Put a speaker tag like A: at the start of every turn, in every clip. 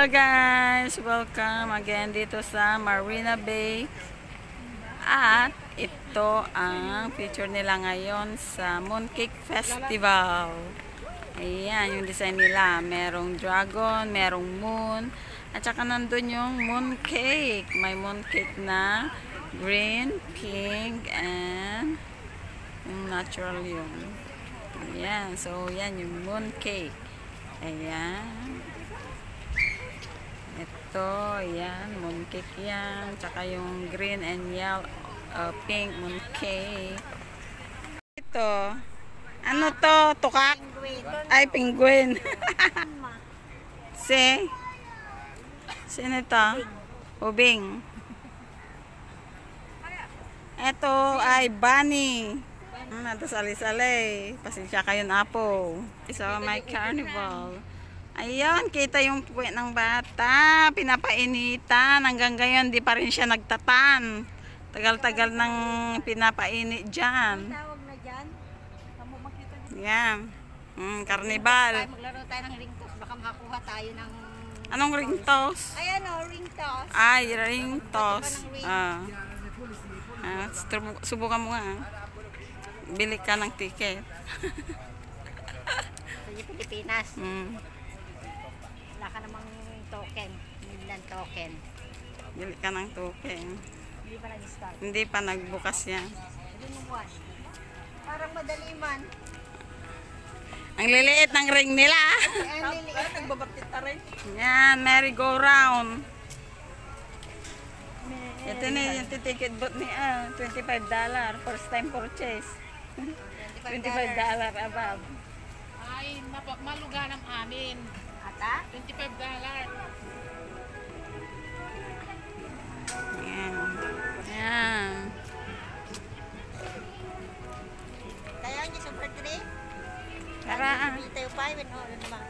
A: Hello guys! Welcome again dito sa Marina Bay. At ito ang feature nila ngayon sa Mooncake Festival. Ayan, yung design nila. Merong dragon, merong moon. At saka nandun yung mooncake. May mooncake na green, pink, and yung natural yung. Ayan, so yan yung mooncake. Ayan. Ito, yan, mooncake yan. Tsaka yung green and yellow, pink mooncake. Ito, ano to? Tukak? Ay, penguin. Sino ito? Ubing. Ito ay bunny. Natasali-sali. Pasensya kayo na po. So, may carnival. Ayun, kita yung puwet ng bata. Pinapainitan. Hanggang ngayon, di pa rin siya nagtatan. Tagal-tagal nang pinapainit dyan. Yan. Carnival.
B: Maglaro tayo ng ring toss. Baka makakuha tayo ng...
A: Anong ring toss?
B: Ayan o, ring toss.
A: Ay, ring toss. Subukan mo nga. Bili ka ng ticket.
B: Sa Pilipinas. Wala ka namang token. Midland token.
A: Bili ka ng token.
B: Hindi pa nag-start.
A: Hindi pa nagbukas yan.
B: Parang madali man.
A: Ang liliit ng ring nila.
B: Ang liliit.
C: Nagbabatit na rin.
A: Yan, merry-go-round. Ito na yung ticket bot ni $25. First time purchase. $25 above.
C: Ay, maluganang amin.
B: Ata?
C: $25.
A: Yan. Yan.
B: Kaya niya super 3?
A: Tara.
B: Bili tayo pa. Ano naman?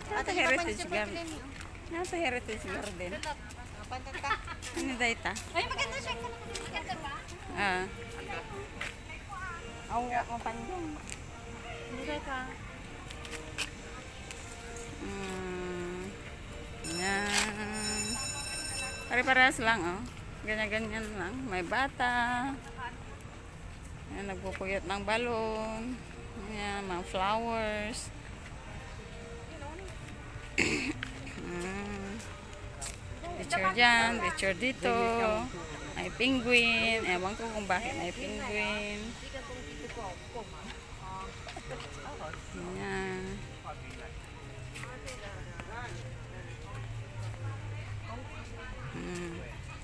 A: Nasa Heritage Garden. Nasa Heritage Garden.
B: Pantanta.
A: Ano data?
B: Ay, maganda siya. Maganda ba?
A: Ang mapanjang.
C: Hindi ka.
A: Yan. Pare-parehas lang, oh. Ganyan-ganyan lang. May bata. Yan, nagpupuyot ng balon. Yan, mga flowers. Picture dyan, picture dito. May penguin. Ewan ko kung bakit may penguin. Yan.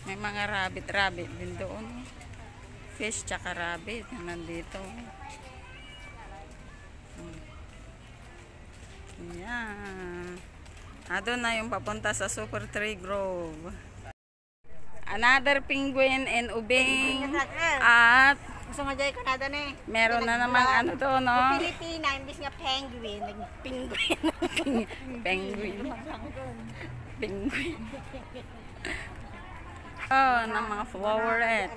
A: May mga rabbit din doon. Fish tsaka rabbit nandito. Yan. Doon na yung papunta sa Super Tree Grove. Another penguin and ubing. At
B: gusto nga dyan Canada na eh.
A: meron na namang ano to, no?
B: Pilipina, imbis nga penguin. Penguin.
A: Penguin. Penguin. Oh, ng mga flowerette.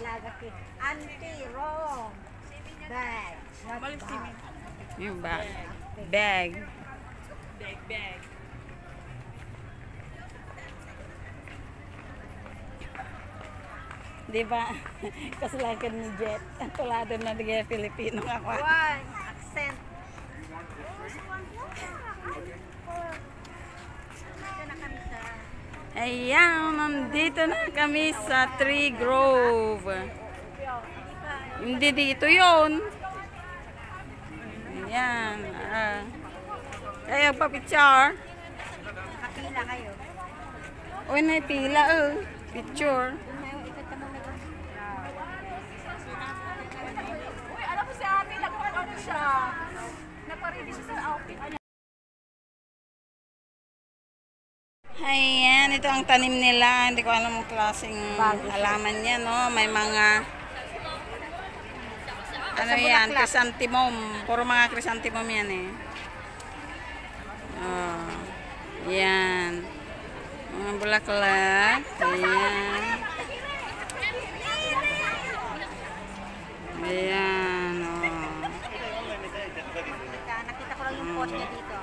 B: Anti-wrong. Bag.
A: Yung bag. Bag.
C: Bag.
A: Diba? Kasalakan ni Jet. Ang tulado na digay Filipino ako.
B: One. Accent.
A: Ayan, nandito na kami sa Tree Grove. Hindi dito yun. Ayan. Kaya pa-picture.
B: Nakapila kayo.
A: Uy, may pila, picture.
C: Uy, alam mo si ate, nagpapano siya. Naparedy siya sa outfit.
A: Ayan, ito ang tanim nila. Hindi ko alam ang klaseng halaman niya, no? May mga ano yan, chrysanthemum. Puro mga chrysanthemum yan eh. Oh, yan. Mga bulaklak. Ayan. Ayan, oh.
B: Nakita ko lang yung post niya dito.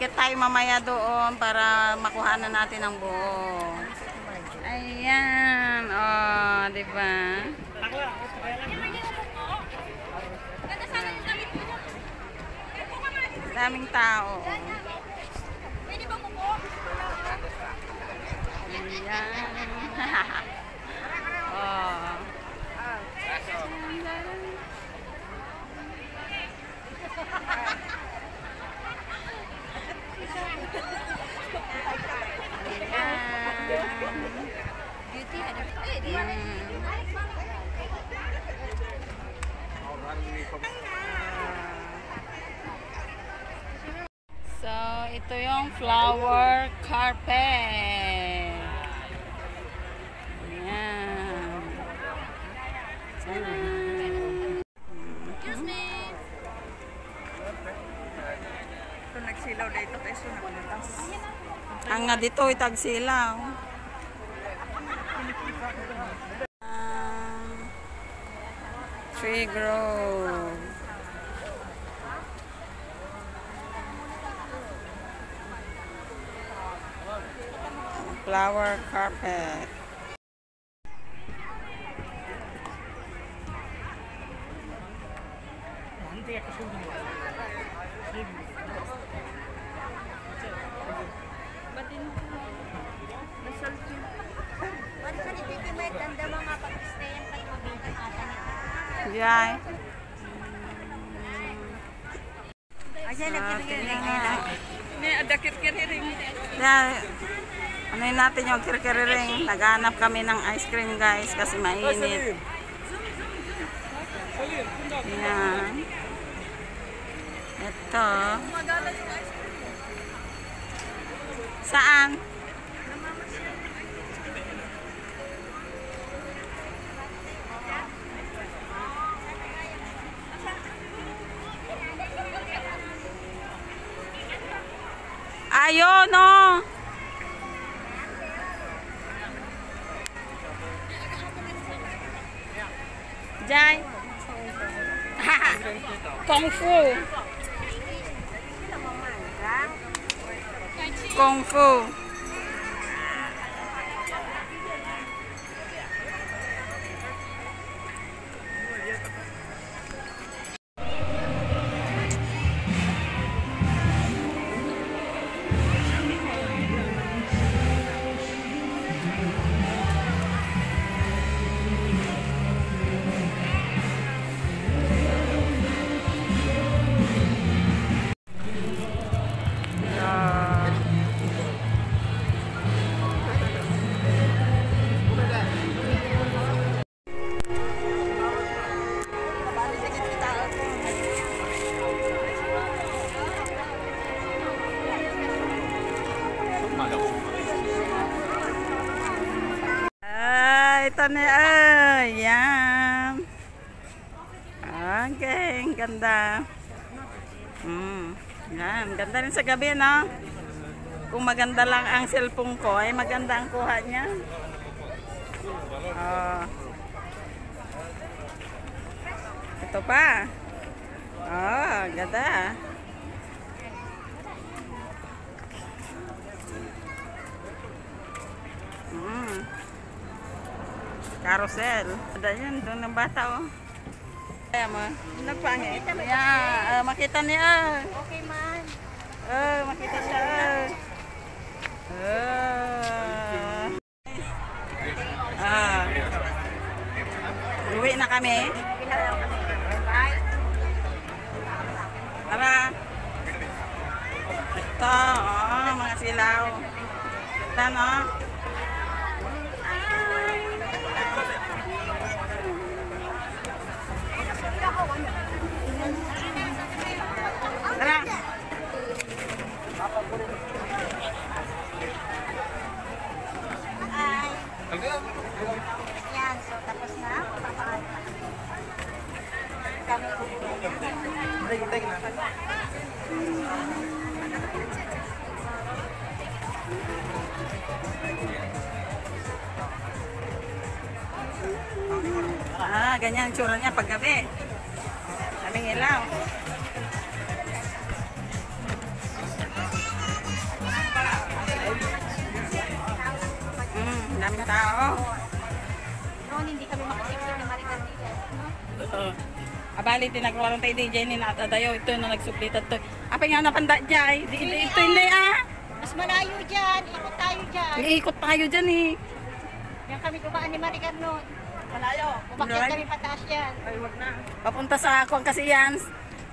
A: Ikit tayo mamaya doon para makuha na natin ang buo. Ayan. Oh, di ba? Daming tao.
C: Pwede ba mo po?
A: Ayan. Oh.
C: Beauty had a...
A: So, ito yung flower carpet. Ayan.
C: Excuse me.
B: Ito nagsilaw na ito kayo na palitas.
A: Ang nga dito, itagsilaw. Tree grove. Flower carpet.
B: Ba't sa nititimay, tanda mga pag-stay ang pag-mabitan ata nito?
A: Jai.
B: Ayan, nagkiriring na.
A: Yeah. Ano yun natin yung kirkiriring. Naghanap kami ng ice cream guys kasi mainit. Yan. Ito. Saan? Ayun, no. Jai. Kung Fu. Kung Fu. Ito na, yan. Okay, ang ganda. Yan, ganda rin sa gabi, no? Kung maganda lang ang cellphone ko, ay maganda ang kuha niya. Oh. Ito pa. Oh, ganda. Carousel. Ada yan, doon ng bata, oh. Kaya mo, nagpangit. Yeah, makita niya.
B: Okay man.
A: Makita siya. Uwi na kami. Tara. Ito, mga silaw. Ito, no? Tara.
B: Yan, so tapos na. Kami
A: Ganyan ang tsura niya paggabi. Daming ilaw. daming tao.
B: Noon hindi kami makasipsip ni Maricar dito.
A: Oo. Abali, tinagwaran tayo DJ ni Natadayo. Ito na nagsuplitan to. Apa nga napanda dyan? Ito hindi
B: Mas malayo dyan. Ikot tayo dyan.
A: Iikot tayo dyan eh.
B: Yan kami dumaan ni Maricar noon. Malayo. Umakyat
A: Right.
B: kami pataas yan.
A: Papunta sa Kuwang kasi yan.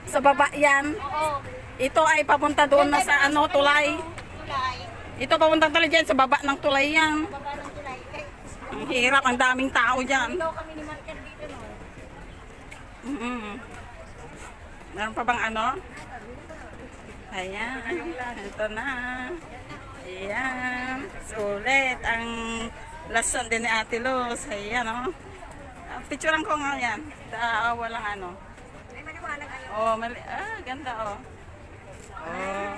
A: Sa baba yan.
B: Oo.
A: Ito ay papunta doon na sa ano, tulay.
B: Tulay.
A: Ito papunta talaga dyan sa baba ng tulay yan.
B: Baba ng tulay.
A: Ang hirap, ang daming tao dyan.
B: Ikaw kami ni Maricar dito noon.
A: Meron pa bang ano? Ayan, ito na. Ayan, sulit ang lesson din ni Ate Luz. Ayan, oh. Picturean ko nga yan. Walang ano.
B: Ay, maliwanag kayo.
A: Oh, ganda, oh. Oh,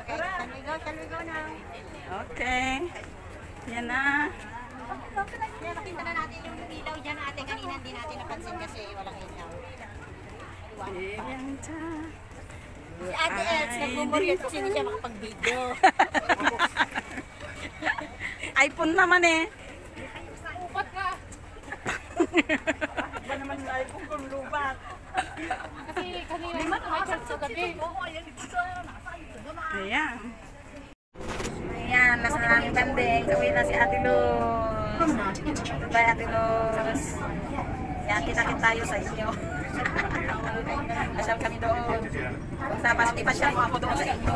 B: Okay, salugaw na.
A: okay. Yan na.
B: Kaya nakita na natin yung ilaw dyan ate. Kanina hindi natin napansin kasi walang ilaw.
A: Ayan siya.
B: Si Ate Els, nagmumuriot kasi hindi siya makapag-video.
A: iPhone naman eh.
C: Upat ka.
A: Ba naman yung iPhone kung lubat?
C: Kasi kanina naman umakyat sa gabi.
A: Ayan. Ayan, last na namin banding. Uwi na si Ate Luz. Bye, Ate Luz. Yan, kita-kita tayo sa inyo. Asyam kami doon. Tapos di pa siya ako doon sa inyo.